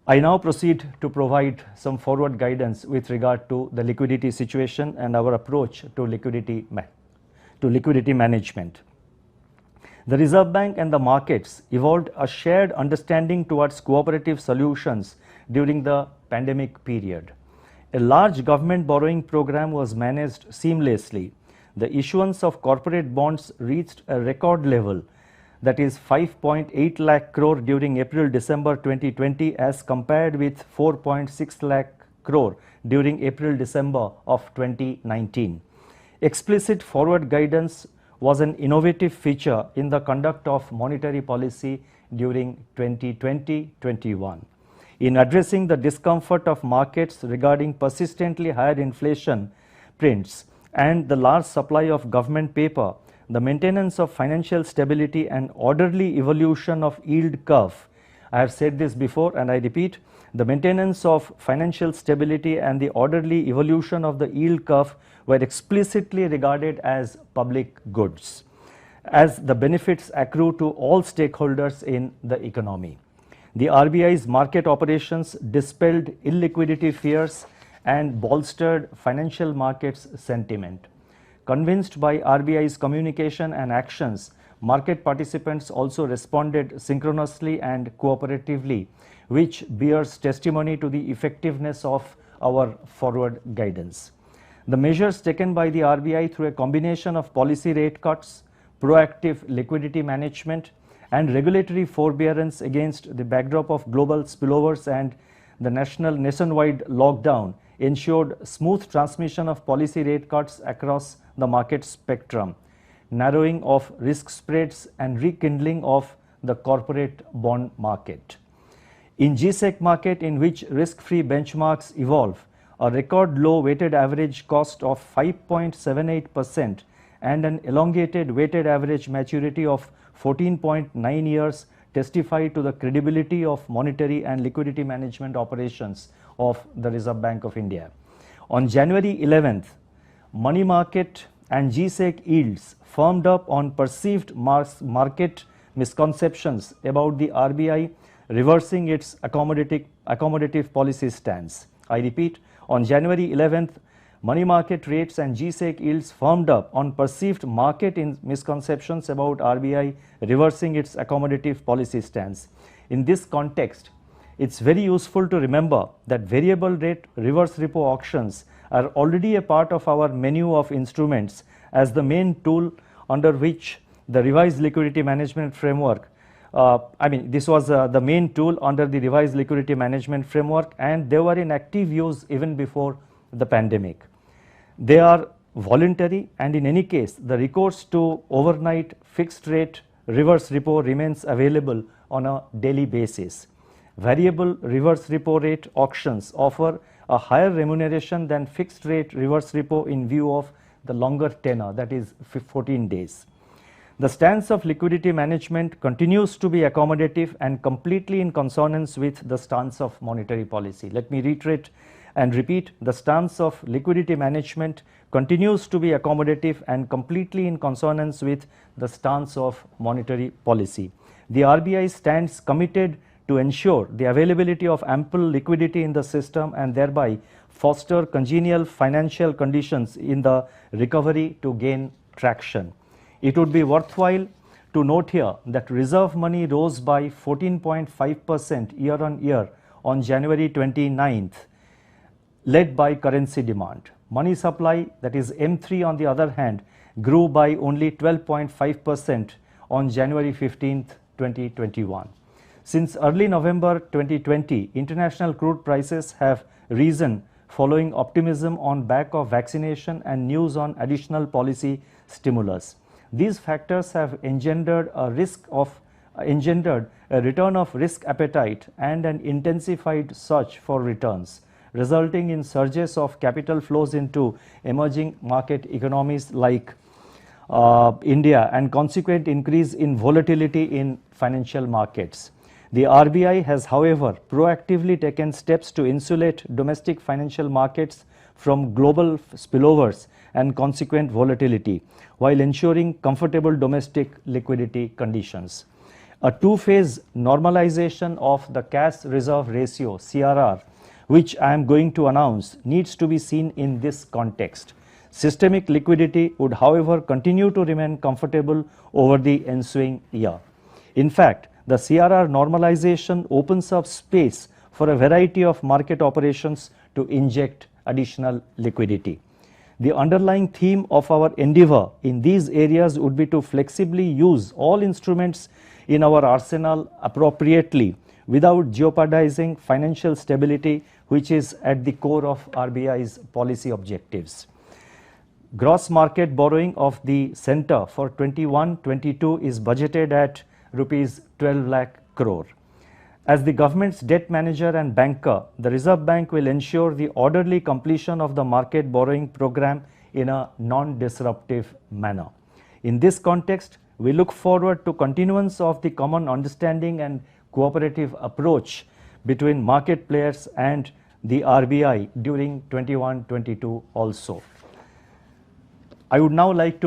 I now proceed to provide some forward guidance with regard to the liquidity situation and our approach to liquidity management. The Reserve Bank and the markets evolved a shared understanding towards cooperative solutions during the pandemic period. A large government borrowing program was managed seamlessly. The issuance of corporate bonds reached a record level, that is 5.8 lakh crore during April-December 2020 as compared with 4.6 lakh crore during April-December of 2019. Explicit forward guidance was an innovative feature in the conduct of monetary policy during 2020-21. In addressing the discomfort of markets regarding persistently higher inflation prints and the large supply of government paper, the maintenance of financial stability and orderly evolution of yield curve. I have said this before and I repeat, the maintenance of financial stability and the orderly evolution of the yield curve were explicitly regarded as public goods, as the benefits accrue to all stakeholders in the economy. The RBI's market operations dispelled illiquidity fears and bolstered financial markets sentiment. Convinced by RBI's communication and actions, market participants also responded synchronously and cooperatively, which bears testimony to the effectiveness of our forward guidance. The measures taken by the RBI through a combination of policy rate cuts, proactive liquidity management, and regulatory forbearance against the backdrop of global spillovers and the nationwide lockdown ensured smooth transmission of policy rate cuts across the market spectrum, narrowing of risk spreads and rekindling of the corporate bond market. In G-Sec market, in which risk-free benchmarks evolve, a record low weighted average cost of 5.78% and an elongated weighted average maturity of 14.9 years testify to the credibility of monetary and liquidity management operations of the Reserve Bank of India. On January 11th, money market and G-Sec yields firmed up on perceived market misconceptions about the RBI reversing its accommodative policy stance. I repeat, on January 11th, money market rates and G-Sec yields firmed up on perceived market misconceptions about RBI reversing its accommodative policy stance. In this context, it's very useful to remember that variable rate reverse repo auctions are already a part of our menu of instruments as the main tool under which the revised liquidity management framework this was the main tool under the revised liquidity management framework, and they were in active use even before the pandemic. They are voluntary, and in any case, the recourse to overnight fixed rate reverse repo remains available on a daily basis. Variable reverse repo rate auctions offer a higher remuneration than fixed rate reverse repo in view of the longer tenor, that is 14 days. The stance of liquidity management continues to be accommodative and completely in consonance with the stance of monetary policy. Let me reiterate and repeat, the stance of liquidity management continues to be accommodative and completely in consonance with the stance of monetary policy. The RBI stands committed to ensure the availability of ample liquidity in the system and thereby foster congenial financial conditions in the recovery to gain traction. It would be worthwhile to note here that reserve money rose by 14.5% year on year on January 29th, led by currency demand. Money supply, that is M3 on the other hand, grew by only 12.5% on January 15th, 2021. Since early November 2020, international crude prices have risen following optimism on back of vaccination and news on additional policy stimulus. These factors have engendered a return of risk appetite and an intensified search for returns, resulting in surges of capital flows into emerging market economies like India and consequent increase in volatility in financial markets. The RBI has, however, proactively taken steps to insulate domestic financial markets from global spillovers and consequent volatility, while ensuring comfortable domestic liquidity conditions. A two-phase normalization of the cash reserve ratio (CRR), which I am going to announce, needs to be seen in this context. Systemic liquidity would, however, continue to remain comfortable over the ensuing year. In fact, the CRR normalization opens up space for a variety of market operations to inject additional liquidity. The underlying theme of our endeavor in these areas would be to flexibly use all instruments in our arsenal appropriately without jeopardizing financial stability, which is at the core of RBI's policy objectives. Gross market borrowing of the center for 21-22 is budgeted at rupees 12 lakh crore. As the government's debt manager and banker, the Reserve Bank will ensure the orderly completion of the market borrowing program in a non-disruptive manner. In this context, we look forward to continuance of the common understanding and cooperative approach between market players and the RBI during 21-22 also. I would now like to